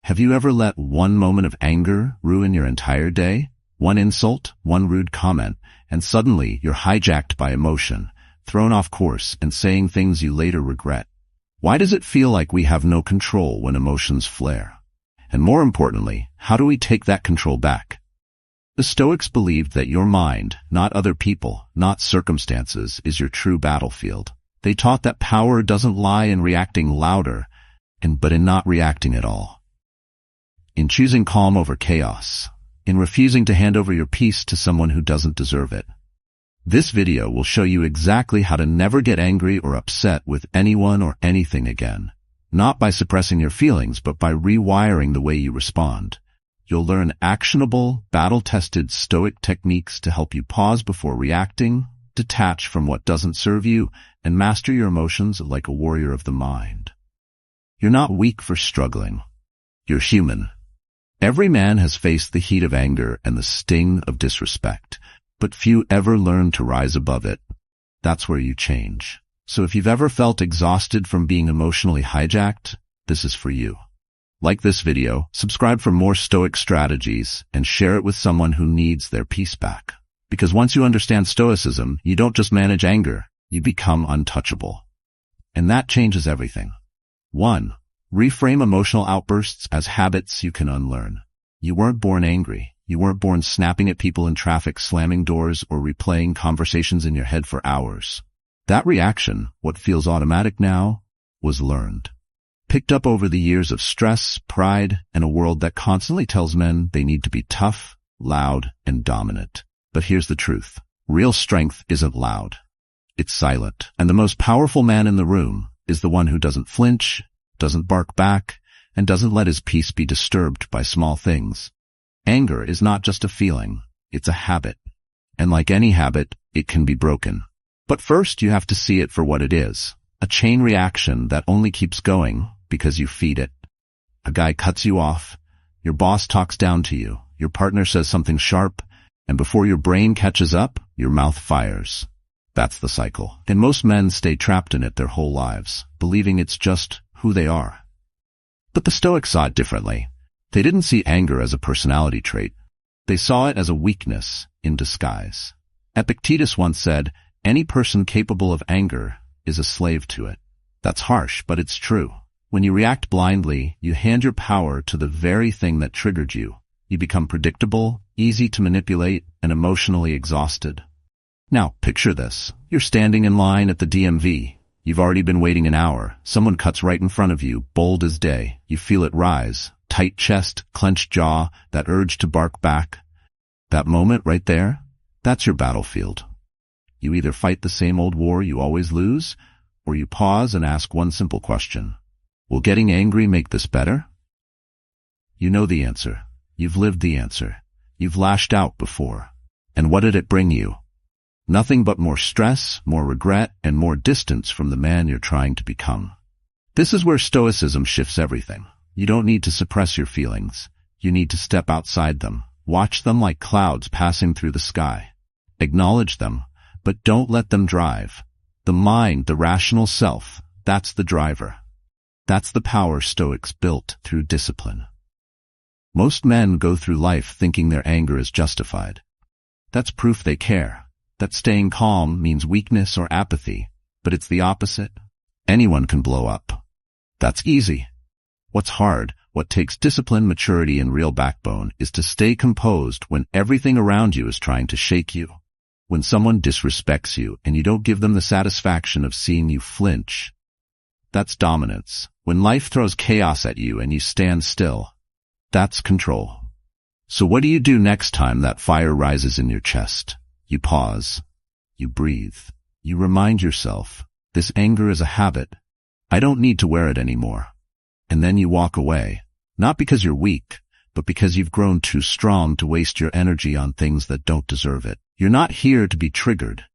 Have you ever let one moment of anger ruin your entire day? One insult, one rude comment, and suddenly you're hijacked by emotion, thrown off course and saying things you later regret. Why does it feel like we have no control when emotions flare? And more importantly, how do we take that control back? The Stoics believed that your mind, not other people, not circumstances, is your true battlefield. They taught that power doesn't lie in reacting louder, but in not reacting at all. In choosing calm over chaos. In refusing to hand over your peace to someone who doesn't deserve it. This video will show you exactly how to never get angry or upset with anyone or anything again. Not by suppressing your feelings, but by rewiring the way you respond. You'll learn actionable, battle-tested Stoic techniques to help you pause before reacting, detach from what doesn't serve you, and master your emotions like a warrior of the mind. You're not weak for struggling. You're human. Every man has faced the heat of anger and the sting of disrespect, but few ever learn to rise above it. That's where you change. So if you've ever felt exhausted from being emotionally hijacked, this is for you. Like this video, subscribe for more Stoic strategies, and share it with someone who needs their peace back. Because once you understand Stoicism, you don't just manage anger, you become untouchable. And that changes everything. 1. Reframe emotional outbursts as habits you can unlearn. You weren't born angry. You weren't born snapping at people in traffic, slamming doors, or replaying conversations in your head for hours. That reaction, what feels automatic now, was learned. Picked up over the years of stress, pride, and a world that constantly tells men they need to be tough, loud, and dominant. But here's the truth. Real strength isn't loud. It's silent. And the most powerful man in the room is the one who doesn't flinch, doesn't bark back, and doesn't let his peace be disturbed by small things. Anger is not just a feeling, it's a habit. And like any habit, it can be broken. But first you have to see it for what it is. A chain reaction that only keeps going because you feed it. A guy cuts you off, your boss talks down to you, your partner says something sharp, and before your brain catches up, your mouth fires. That's the cycle. And most men stay trapped in it their whole lives, believing it's just who they are. But the Stoics saw it differently. They didn't see anger as a personality trait. They saw it as a weakness in disguise. Epictetus once said, "Any person capable of anger is a slave to it." That's harsh, but it's true. When you react blindly, you hand your power to the very thing that triggered you. You become predictable, easy to manipulate, and emotionally exhausted. Now, picture this. You're standing in line at the DMV. You've already been waiting an hour. Someone cuts right in front of you, bold as day. You feel it rise. Tight chest, clenched jaw, that urge to bark back. That moment right there, that's your battlefield. You either fight the same old war you always lose, or you pause and ask one simple question. Will getting angry make this better? You know the answer. You've lived the answer. You've lashed out before. And what did it bring you? Nothing but more stress, more regret, and more distance from the man you're trying to become. This is where Stoicism shifts everything. You don't need to suppress your feelings. You need to step outside them. Watch them like clouds passing through the sky. Acknowledge them, but don't let them drive. The mind, the rational self, that's the driver. That's the power Stoics built through discipline. Most men go through life thinking their anger is justified. That's proof they care. That staying calm means weakness or apathy, but it's the opposite. Anyone can blow up. That's easy. What's hard, what takes discipline, maturity, and real backbone is to stay composed when everything around you is trying to shake you. When someone disrespects you and you don't give them the satisfaction of seeing you flinch. That's dominance. When life throws chaos at you and you stand still, that's control. So what do you do next time that fire rises in your chest? You pause. You breathe. You remind yourself, this anger is a habit. I don't need to wear it anymore. And then you walk away. Not because you're weak, but because you've grown too strong to waste your energy on things that don't deserve it. You're not here to be triggered.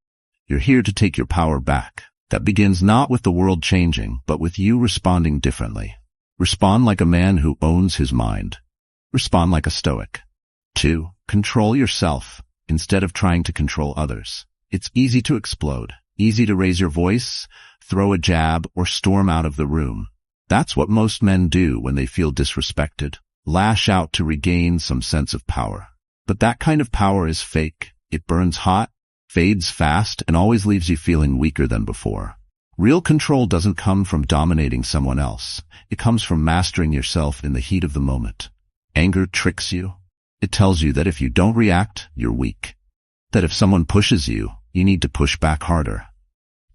You're here to take your power back. That begins not with the world changing, but with you responding differently. Respond like a man who owns his mind. Respond like a Stoic. 2. Control yourself instead of trying to control others. It's easy to explode, easy to raise your voice, throw a jab, or storm out of the room. That's what most men do when they feel disrespected. Lash out to regain some sense of power. But that kind of power is fake. It burns hot, fades fast, and always leaves you feeling weaker than before. Real control doesn't come from dominating someone else. It comes from mastering yourself in the heat of the moment. Anger tricks you. It tells you that if you don't react, you're weak. That if someone pushes you, you need to push back harder.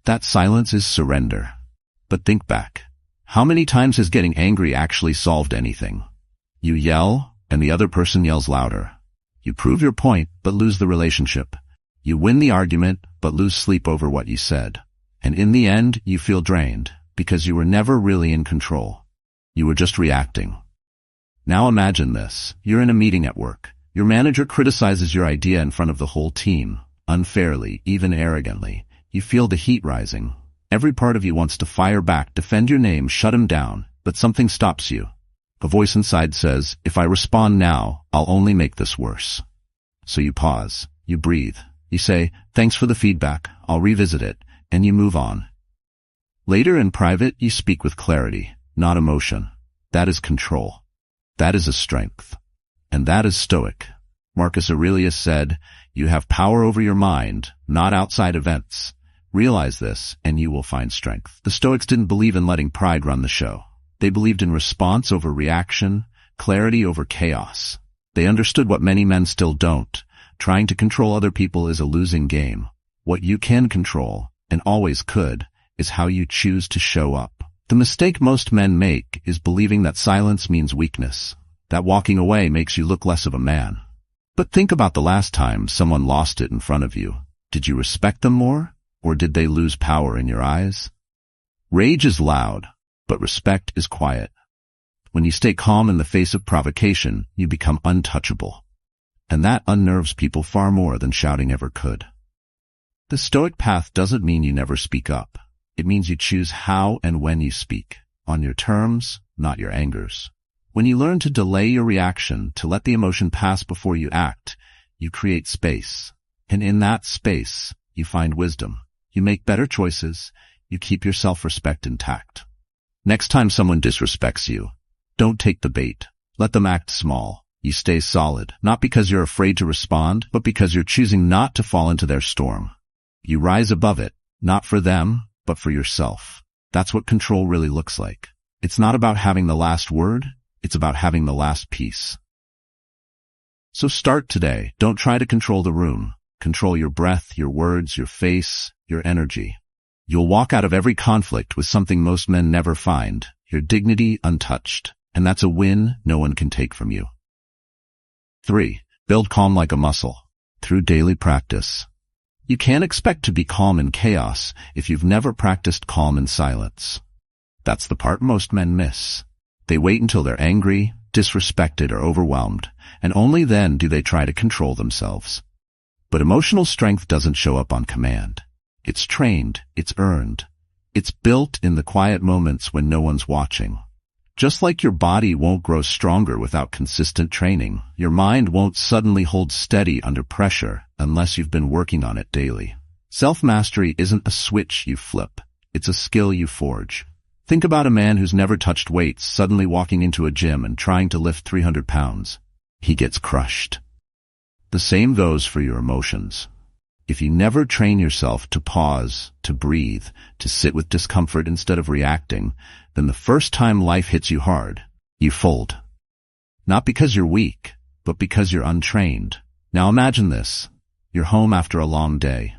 That silence is surrender. But think back. How many times has getting angry actually solved anything? You yell, and the other person yells louder. You prove your point, but lose the relationship. You win the argument, but lose sleep over what you said. And in the end, you feel drained, because you were never really in control. You were just reacting. Now imagine this. You're in a meeting at work. Your manager criticizes your idea in front of the whole team, unfairly, even arrogantly. You feel the heat rising. Every part of you wants to fire back, defend your name, shut him down, but something stops you. A voice inside says, if I respond now, I'll only make this worse. So you pause. You breathe. You say, thanks for the feedback, I'll revisit it, and you move on. Later in private, you speak with clarity, not emotion. That is control. That is a strength. And that is Stoic. Marcus Aurelius said, you have power over your mind, not outside events. Realize this, and you will find strength. The Stoics didn't believe in letting pride run the show. They believed in response over reaction, clarity over chaos. They understood what many men still don't. Trying to control other people is a losing game. What you can control, and always could, is how you choose to show up. The mistake most men make is believing that silence means weakness, that walking away makes you look less of a man. But think about the last time someone lost it in front of you. Did you respect them more, or did they lose power in your eyes? Rage is loud, but respect is quiet. When you stay calm in the face of provocation, you become untouchable. And that unnerves people far more than shouting ever could. The Stoic path doesn't mean you never speak up. It means you choose how and when you speak, on your terms, not your angers. When you learn to delay your reaction, to let the emotion pass before you act, you create space. And in that space, you find wisdom. You make better choices. You keep your self-respect intact. Next time someone disrespects you, don't take the bait. Let them act small. You stay solid, not because you're afraid to respond, but because you're choosing not to fall into their storm. You rise above it, not for them, but for yourself. That's what control really looks like. It's not about having the last word, it's about having the last piece. So start today. Don't try to control the room. Control your breath, your words, your face, your energy. You'll walk out of every conflict with something most men never find, your dignity untouched. And that's a win no one can take from you. 3. Build calm like a muscle. Through daily practice. You can't expect to be calm in chaos if you've never practiced calm in silence. That's the part most men miss. They wait until they're angry, disrespected, or overwhelmed, and only then do they try to control themselves. But emotional strength doesn't show up on command. It's trained, it's earned. It's built in the quiet moments when no one's watching. Just like your body won't grow stronger without consistent training, your mind won't suddenly hold steady under pressure unless you've been working on it daily. Self-mastery isn't a switch you flip. It's a skill you forge. Think about a man who's never touched weights suddenly walking into a gym and trying to lift 300 pounds. He gets crushed. The same goes for your emotions. If you never train yourself to pause, to breathe, to sit with discomfort instead of reacting, then the first time life hits you hard, you fold. Not because you're weak, but because you're untrained. Now imagine this. You're home after a long day.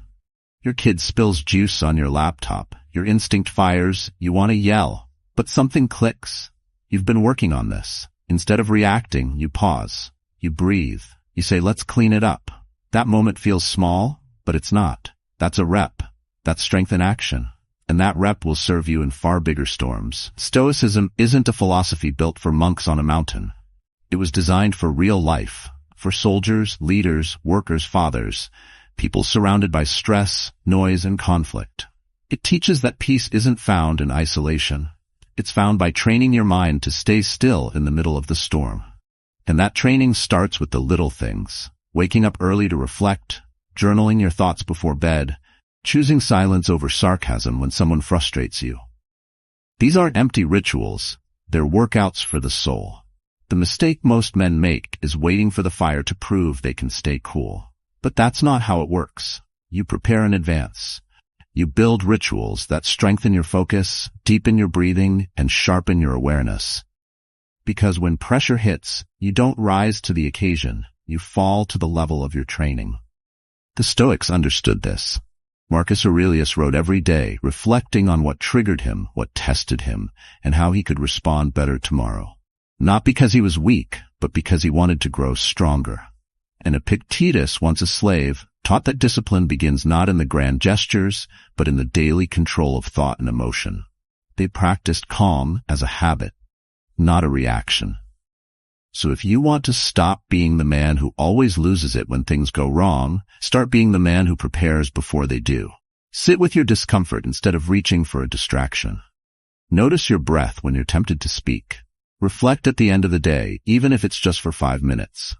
Your kid spills juice on your laptop. Your instinct fires. You want to yell, but something clicks. You've been working on this. Instead of reacting, you pause. You breathe. You say, let's clean it up. That moment feels small, but it's not. That's a rep. That's strength in action. And that rep will serve you in far bigger storms. Stoicism isn't a philosophy built for monks on a mountain. It was designed for real life, for soldiers, leaders, workers, fathers, people surrounded by stress, noise, and conflict. It teaches that peace isn't found in isolation. It's found by training your mind to stay still in the middle of the storm. And that training starts with the little things. Waking up early to reflect, journaling your thoughts before bed, choosing silence over sarcasm when someone frustrates you. These aren't empty rituals, they're workouts for the soul. The mistake most men make is waiting for the fire to prove they can stay cool. But that's not how it works. You prepare in advance. You build rituals that strengthen your focus, deepen your breathing, and sharpen your awareness. Because when pressure hits, you don't rise to the occasion, you fall to the level of your training. The Stoics understood this. Marcus Aurelius wrote every day, reflecting on what triggered him, what tested him, and how he could respond better tomorrow. Not because he was weak, but because he wanted to grow stronger. And Epictetus, once a slave, taught that discipline begins not in the grand gestures, but in the daily control of thought and emotion. They practiced calm as a habit, not a reaction. So if you want to stop being the man who always loses it when things go wrong, start being the man who prepares before they do. Sit with your discomfort instead of reaching for a distraction. Notice your breath when you're tempted to speak. Reflect at the end of the day, even if it's just for 5 minutes.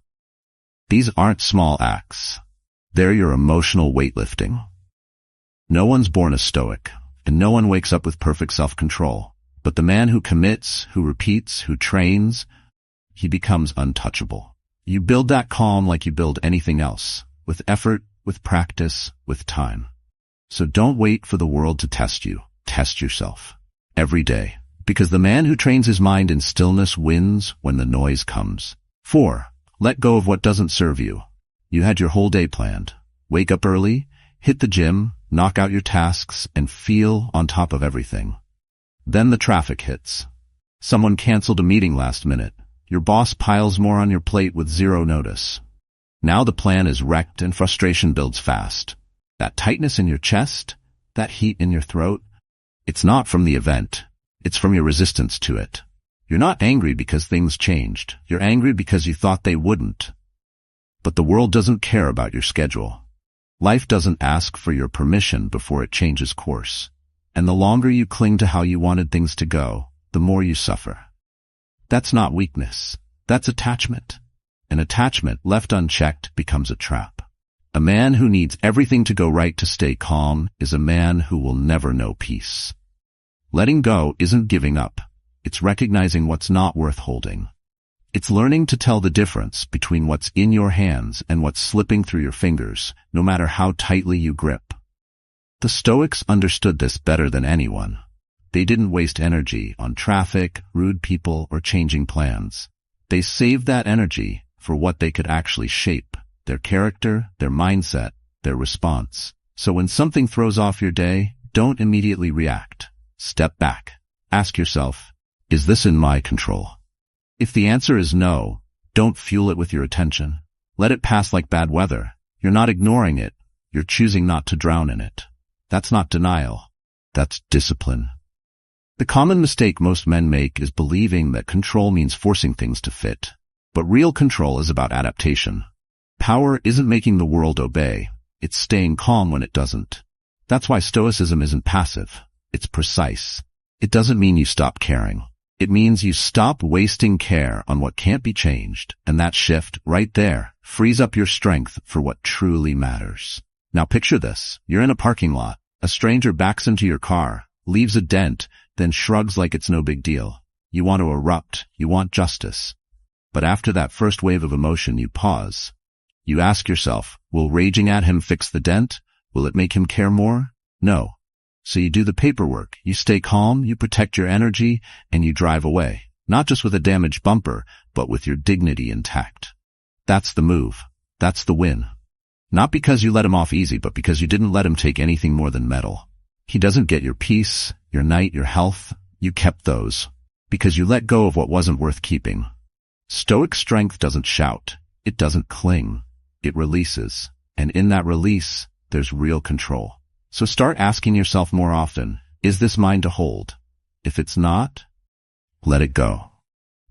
These aren't small acts. They're your emotional weightlifting. No one's born a Stoic, and no one wakes up with perfect self-control. But the man who commits, who repeats, who trains, he becomes untouchable. You build that calm like you build anything else, with effort, with practice, with time. So don't wait for the world to test you. Test yourself. Every day. Because the man who trains his mind in stillness wins when the noise comes. 4. Let go of what doesn't serve you. You had your whole day planned. Wake up early, hit the gym, knock out your tasks, and feel on top of everything. Then the traffic hits. Someone canceled a meeting last minute. Your boss piles more on your plate with zero notice. Now the plan is wrecked and frustration builds fast. That tightness in your chest, that heat in your throat, it's not from the event. It's from your resistance to it. You're not angry because things changed. You're angry because you thought they wouldn't. But the world doesn't care about your schedule. Life doesn't ask for your permission before it changes course. And the longer you cling to how you wanted things to go, the more you suffer. That's not weakness. That's attachment. An attachment left unchecked becomes a trap. A man who needs everything to go right to stay calm is a man who will never know peace. Letting go isn't giving up. It's recognizing what's not worth holding. It's learning to tell the difference between what's in your hands and what's slipping through your fingers, no matter how tightly you grip. The Stoics understood this better than anyone. They didn't waste energy on traffic, rude people, or changing plans. They saved that energy for what they could actually shape, their character, their mindset, their response. So when something throws off your day, don't immediately react. Step back. Ask yourself, is this in my control? If the answer is no, don't fuel it with your attention. Let it pass like bad weather. You're not ignoring it. You're choosing not to drown in it. That's not denial. That's discipline. The common mistake most men make is believing that control means forcing things to fit. But real control is about adaptation. Power isn't making the world obey. It's staying calm when it doesn't. That's why Stoicism isn't passive. It's precise. It doesn't mean you stop caring. It means you stop wasting care on what can't be changed, and that shift, right there, frees up your strength for what truly matters. Now picture this. You're in a parking lot. A stranger backs into your car, leaves a dent, then shrugs like it's no big deal. You want to erupt. You want justice. But after that first wave of emotion, you pause. You ask yourself, will raging at him fix the dent? Will it make him care more? No. So you do the paperwork, you stay calm, you protect your energy, and you drive away. Not just with a damaged bumper, but with your dignity intact. That's the move. That's the win. Not because you let him off easy, but because you didn't let him take anything more than metal. He doesn't get your peace, your night, your health. You kept those. Because you let go of what wasn't worth keeping. Stoic strength doesn't shout. It doesn't cling. It releases. And in that release, there's real control. So start asking yourself more often, is this mine to hold? If it's not, let it go.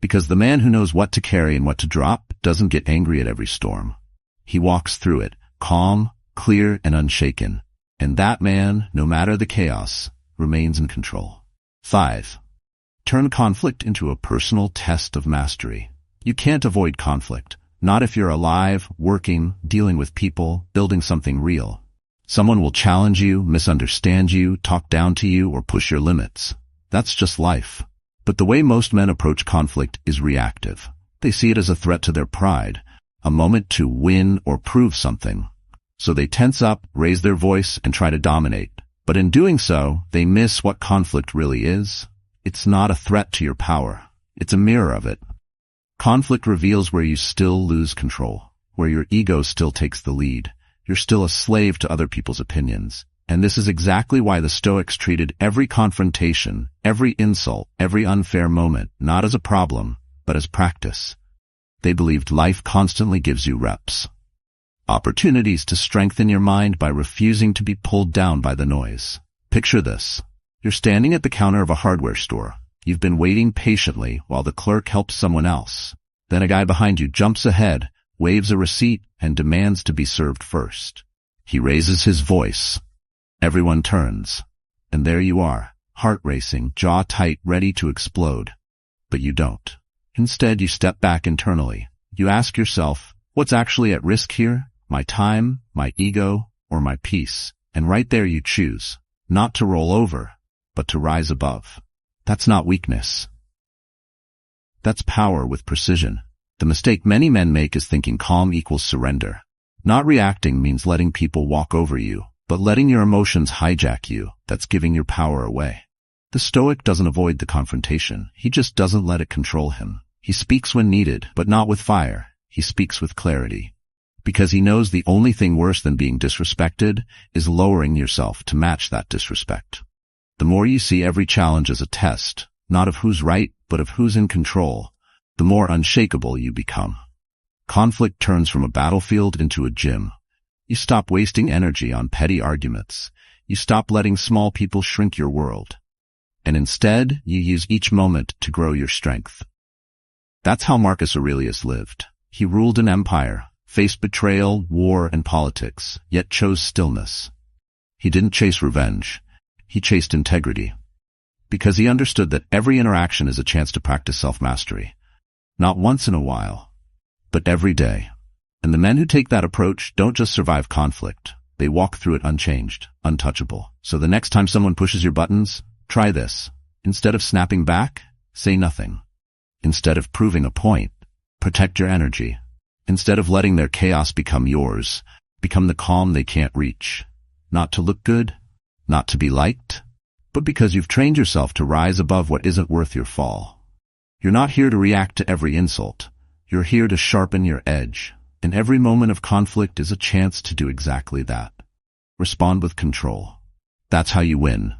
Because the man who knows what to carry and what to drop doesn't get angry at every storm. He walks through it, calm, clear, and unshaken. And that man, no matter the chaos, remains in control. 5. Turn conflict into a personal test of mastery. You can't avoid conflict. Not if you're alive, working, dealing with people, building something real. Someone will challenge you, misunderstand you, talk down to you, or push your limits. That's just life. But the way most men approach conflict is reactive. They see it as a threat to their pride, a moment to win or prove something. So they tense up, raise their voice, and try to dominate. But in doing so, they miss what conflict really is. It's not a threat to your power. It's a mirror of it. Conflict reveals where you still lose control, where your ego still takes the lead. You're still a slave to other people's opinions. And this is exactly why the Stoics treated every confrontation, every insult, every unfair moment, not as a problem, but as practice. They believed life constantly gives you reps. Opportunities to strengthen your mind by refusing to be pulled down by the noise. Picture this. You're standing at the counter of a hardware store. You've been waiting patiently while the clerk helps someone else. Then a guy behind you jumps ahead, waves a receipt, and demands to be served first. He raises his voice. Everyone turns. And there you are, heart racing, jaw tight, ready to explode. But you don't. Instead, you step back internally. You ask yourself, what's actually at risk here? My time, my ego, or my peace? And right there you choose, not to roll over, but to rise above. That's not weakness. That's power with precision. The mistake many men make is thinking calm equals surrender. Not reacting means letting people walk over you, but letting your emotions hijack you. That's giving your power away. The Stoic doesn't avoid the confrontation. He just doesn't let it control him. He speaks when needed, but not with fire. He speaks with clarity. Because he knows the only thing worse than being disrespected is lowering yourself to match that disrespect. The more you see every challenge as a test, not of who's right, but of who's in control, the more unshakable you become. Conflict turns from a battlefield into a gym. You stop wasting energy on petty arguments. You stop letting small people shrink your world. And instead, you use each moment to grow your strength. That's how Marcus Aurelius lived. He ruled an empire, faced betrayal, war, and politics, yet chose stillness. He didn't chase revenge. He chased integrity. Because he understood that every interaction is a chance to practice self-mastery. Not once in a while, but every day. And the men who take that approach don't just survive conflict. They walk through it unchanged, untouchable. So the next time someone pushes your buttons, try this. Instead of snapping back, say nothing. Instead of proving a point, protect your energy. Instead of letting their chaos become yours, become the calm they can't reach. Not to look good, not to be liked, but because you've trained yourself to rise above what isn't worth your fall. You're not here to react to every insult. You're here to sharpen your edge. And every moment of conflict is a chance to do exactly that. Respond with control. That's how you win.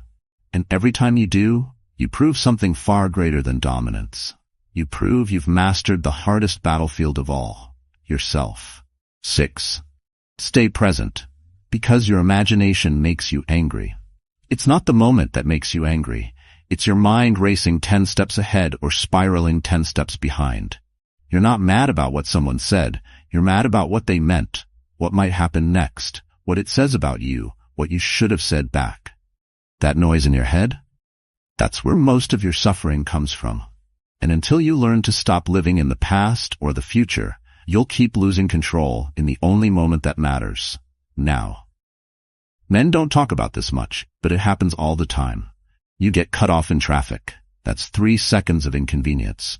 And every time you do, you prove something far greater than dominance. You prove you've mastered the hardest battlefield of all, yourself. 6. Stay present. Because your imagination makes you angry. It's not the moment that makes you angry. It's your mind racing 10 steps ahead or spiraling 10 steps behind. You're not mad about what someone said. You're mad about what they meant, what might happen next, what it says about you, what you should have said back. That noise in your head? That's where most of your suffering comes from. And until you learn to stop living in the past or the future, you'll keep losing control in the only moment that matters, now. Men don't talk about this much, but it happens all the time. You get cut off in traffic. That's 3 seconds of inconvenience.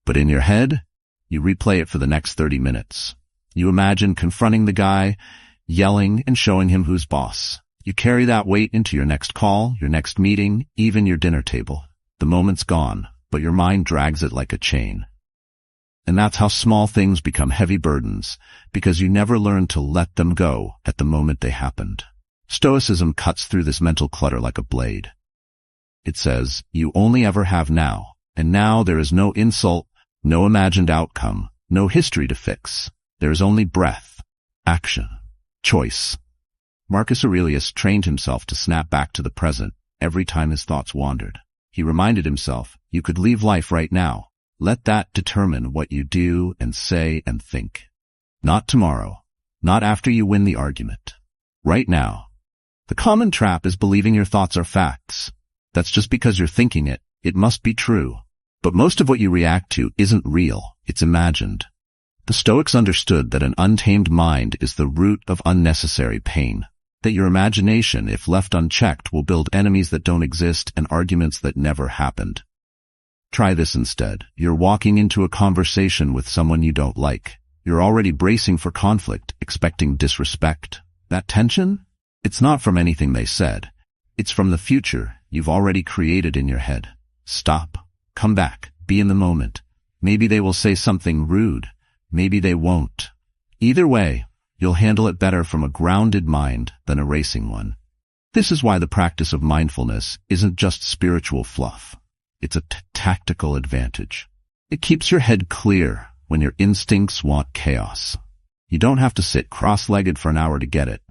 But in your head, you replay it for the next 30 minutes. You imagine confronting the guy, yelling and showing him who's boss. You carry that weight into your next call, your next meeting, even your dinner table. The moment's gone, but your mind drags it like a chain. And that's how small things become heavy burdens, because you never learn to let them go at the moment they happened. Stoicism cuts through this mental clutter like a blade. It says, you only ever have now, and now there is no insult, no imagined outcome, no history to fix. There is only breath, action, choice. Marcus Aurelius trained himself to snap back to the present every time his thoughts wandered. He reminded himself, you could leave life right now. Let that determine what you do and say and think. Not tomorrow, not after you win the argument. Right now. The common trap is believing your thoughts are facts. That's just because you're thinking it. It must be true. But most of what you react to isn't real. It's imagined. The Stoics understood that an untamed mind is the root of unnecessary pain. That your imagination, if left unchecked, will build enemies that don't exist and arguments that never happened. Try this instead. You're walking into a conversation with someone you don't like. You're already bracing for conflict, expecting disrespect. That tension? It's not from anything they said. It's from the future you've already created in your head. Stop. Come back. Be in the moment. Maybe they will say something rude. Maybe they won't. Either way, you'll handle it better from a grounded mind than a racing one. This is why the practice of mindfulness isn't just spiritual fluff. It's a tactical advantage. It keeps your head clear when your instincts want chaos. You don't have to sit cross-legged for an hour to get it.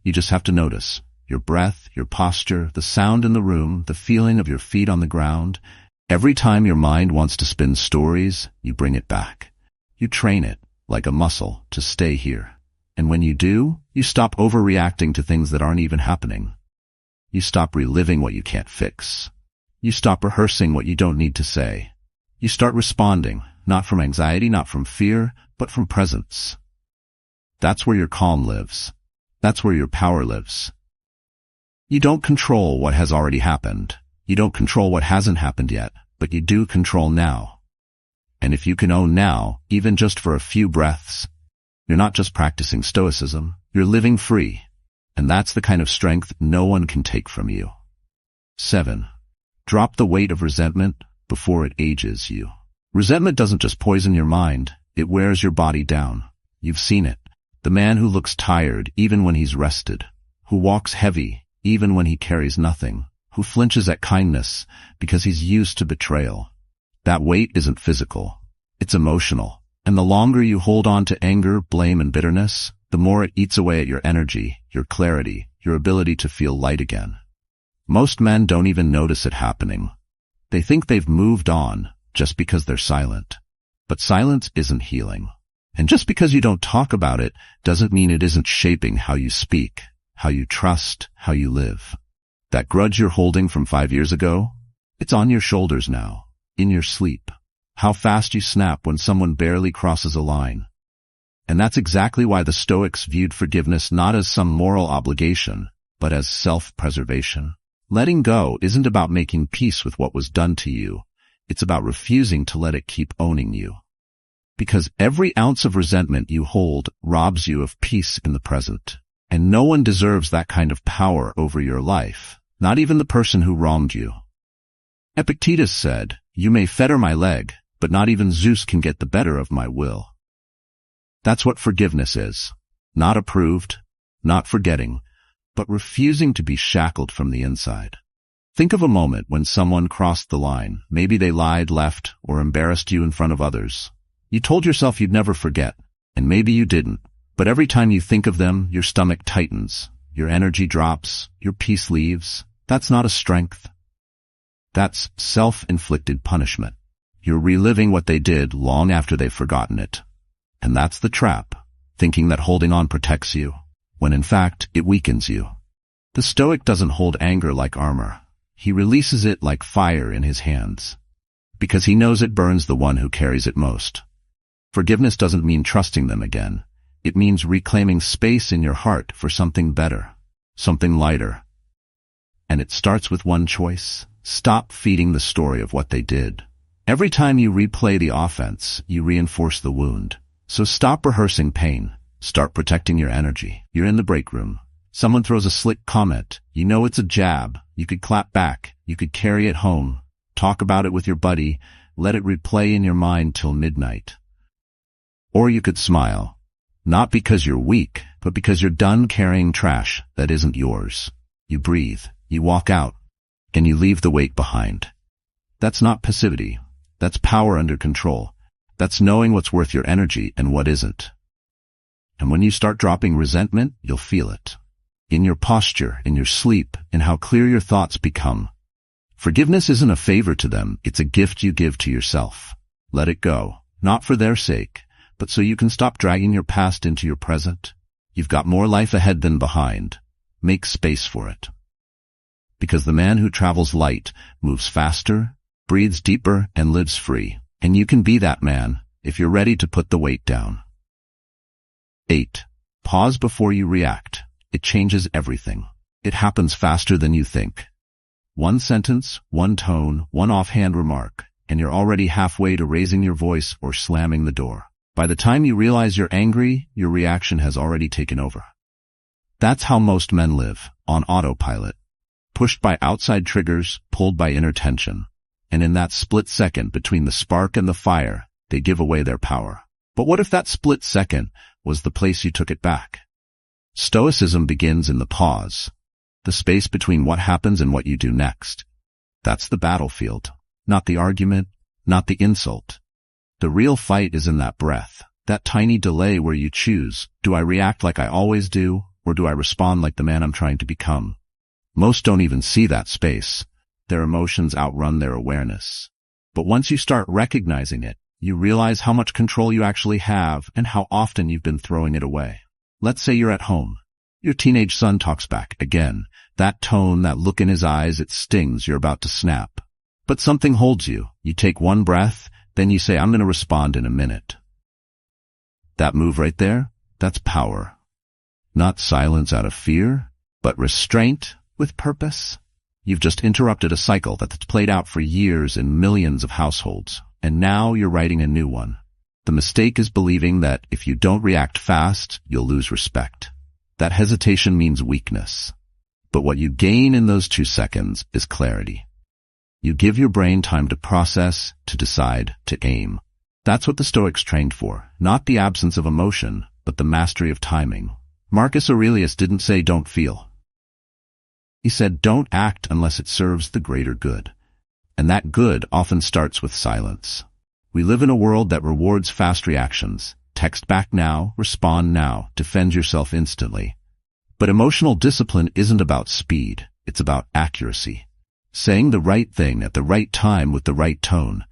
You just have to notice your breath, your posture, the sound in the room, the feeling of your feet on the ground. Every time your mind wants to spin stories, you bring it back. You train it, like a muscle, to stay here. And when you do, you stop overreacting to things that aren't even happening. You stop reliving what you can't fix. You stop rehearsing what you don't need to say. You start responding, not from anxiety, not from fear, but from presence. That's where your calm lives. That's where your power lives. You don't control what has already happened. You don't control what hasn't happened yet, but you do control now. And if you can own now, even just for a few breaths, you're not just practicing Stoicism, you're living free. And that's the kind of strength no one can take from you. 7. Drop the weight of resentment before it ages you. Resentment doesn't just poison your mind, it wears your body down. You've seen it. The man who looks tired even when he's rested, who walks heavy even when he carries nothing, who flinches at kindness because he's used to betrayal. That weight isn't physical, it's emotional. And the longer you hold on to anger, blame, and bitterness, the more it eats away at your energy, your clarity, your ability to feel light again. Most men don't even notice it happening. They think they've moved on just because they're silent. But silence isn't healing. And just because you don't talk about it doesn't mean it isn't shaping how you speak, how you trust, how you live. That grudge you're holding from 5 years ago, it's on your shoulders now, in your sleep. How fast you snap when someone barely crosses a line. And that's exactly why the Stoics viewed forgiveness not as some moral obligation, but as self-preservation. Letting go isn't about making peace with what was done to you. It's about refusing to let it keep owning you. Because every ounce of resentment you hold robs you of peace in the present. And no one deserves that kind of power over your life, not even the person who wronged you. Epictetus said, "You may fetter my leg, but not even Zeus can get the better of my will." That's what forgiveness is. Not approved, not forgetting, but refusing to be shackled from the inside. Think of a moment when someone crossed the line. Maybe they lied, left, or embarrassed you in front of others. You told yourself you'd never forget, and maybe you didn't. But every time you think of them, your stomach tightens, your energy drops, your peace leaves. That's not a strength. That's self-inflicted punishment. You're reliving what they did long after they've forgotten it. And that's the trap, thinking that holding on protects you, when in fact it weakens you. The Stoic doesn't hold anger like armor. He releases it like fire in his hands, because he knows it burns the one who carries it most. Forgiveness doesn't mean trusting them again. It means reclaiming space in your heart for something better, something lighter. And it starts with one choice. Stop feeding the story of what they did. Every time you replay the offense, you reinforce the wound. So stop rehearsing pain. Start protecting your energy. You're in the break room. Someone throws a slick comment. You know it's a jab. You could clap back. You could carry it home. Talk about it with your buddy. Let it replay in your mind till midnight. Or you could smile. Not because you're weak, but because you're done carrying trash that isn't yours. You breathe. You walk out. And you leave the weight behind. That's not passivity. That's power under control. That's knowing what's worth your energy and what isn't. And when you start dropping resentment, you'll feel it. In your posture, in your sleep, in how clear your thoughts become. Forgiveness isn't a favor to them, it's a gift you give to yourself. Let it go, not for their sake, but so you can stop dragging your past into your present. You've got more life ahead than behind. Make space for it. Because the man who travels light moves faster, breathes deeper, and lives free. And you can be that man if you're ready to put the weight down. 8. Pause before you react. it changes everything. It happens faster than you think. One sentence, one tone, one offhand remark, and you're already halfway to raising your voice or slamming the door. By the time you realize you're angry, your reaction has already taken over. That's how most men live, on autopilot, pushed by outside triggers, pulled by inner tension. And in that split second between the spark and the fire, they give away their power. But what if that split second was the place you took it back? Stoicism begins in the pause, the space between what happens and what you do next. That's the battlefield, not the argument, not the insult. The real fight is in that breath, that tiny delay where you choose, do I react like I always do, or do I respond like the man I'm trying to become? Most don't even see that space. Their emotions outrun their awareness. But once you start recognizing it, you realize how much control you actually have and how often you've been throwing it away. Let's say you're at home. Your teenage son talks back again. That tone, that look in his eyes, it stings. You're about to snap. But something holds you. You take one breath, then you say, I'm going to respond in a minute. That move right there, that's power. Not silence out of fear, but restraint with purpose. You've just interrupted a cycle that's played out for years in millions of households, and now you're writing a new one. The mistake is believing that if you don't react fast, you'll lose respect. That hesitation means weakness. But what you gain in those 2 seconds is clarity. You give your brain time to process, to decide, to aim. That's what the Stoics trained for, not the absence of emotion, but the mastery of timing. Marcus Aurelius didn't say don't feel. He said don't act unless it serves the greater good. And that good often starts with silence. We live in a world that rewards fast reactions. Text back now, respond now, defend yourself instantly. But emotional discipline isn't about speed, it's about accuracy. Saying the right thing at the right time with the right tone.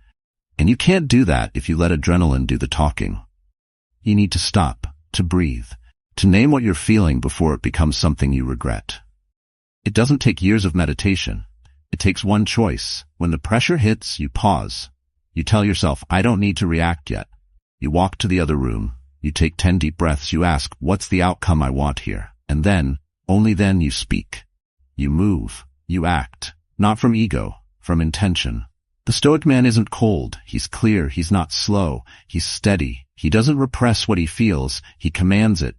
And you can't do that if you let adrenaline do the talking. You need to stop, to breathe, to name what you're feeling before it becomes something you regret. It doesn't take years of meditation. It takes one choice. When the pressure hits, you pause. You tell yourself, I don't need to react yet. You walk to the other room. You take 10 deep breaths. You ask, what's the outcome I want here? And then, only then you speak. You move. You act. Not from ego, from intention. The Stoic man isn't cold. He's clear. He's not slow. He's steady. He doesn't repress what he feels. He commands it.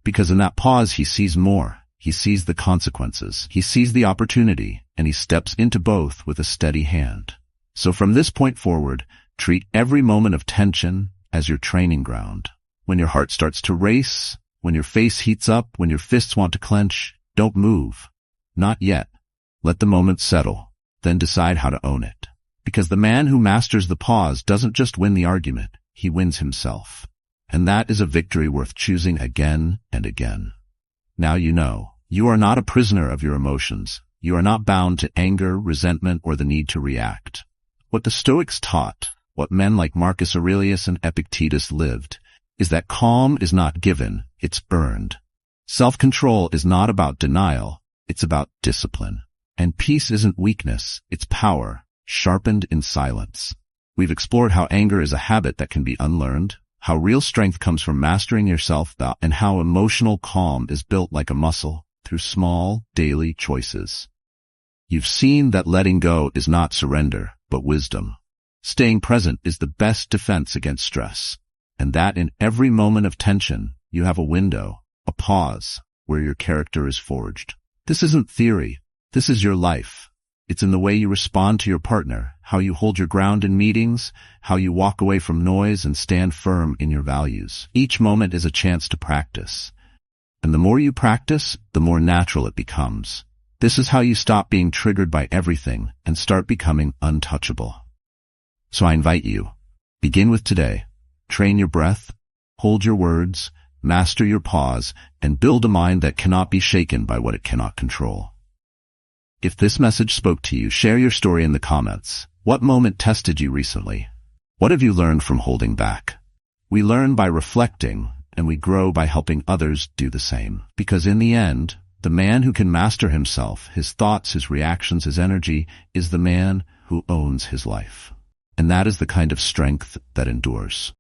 Because in that pause, he sees more. He sees the consequences. He sees the opportunity, and he steps into both with a steady hand. So from this point forward, treat every moment of tension as your training ground. When your heart starts to race, when your face heats up, when your fists want to clench, don't move. Not yet. Let the moment settle, then decide how to own it. Because the man who masters the pause doesn't just win the argument, he wins himself. And that is a victory worth choosing again and again. Now you know, you are not a prisoner of your emotions. You are not bound to anger, resentment, or the need to react. What the Stoics taught, what men like Marcus Aurelius and Epictetus lived, is that calm is not given, it's earned. Self-control is not about denial, it's about discipline. And peace isn't weakness, it's power, sharpened in silence. We've explored how anger is a habit that can be unlearned, how real strength comes from mastering yourself, and how emotional calm is built like a muscle through small, daily choices. You've seen that letting go is not surrender, but wisdom. Staying present is the best defense against stress. And that in every moment of tension, you have a window, a pause, where your character is forged. This isn't theory. This is your life. It's in the way you respond to your partner, how you hold your ground in meetings, how you walk away from noise and stand firm in your values. Each moment is a chance to practice. And the more you practice, the more natural it becomes. This is how you stop being triggered by everything and start becoming untouchable. So I invite you, begin with today. Train your breath, hold your words, master your pause, and build a mind that cannot be shaken by what it cannot control. If this message spoke to you, share your story in the comments. What moment tested you recently? What have you learned from holding back? We learn by reflecting, and we grow by helping others do the same. Because in the end, the man who can master himself, his thoughts, his reactions, his energy, is the man who owns his life. And that is the kind of strength that endures.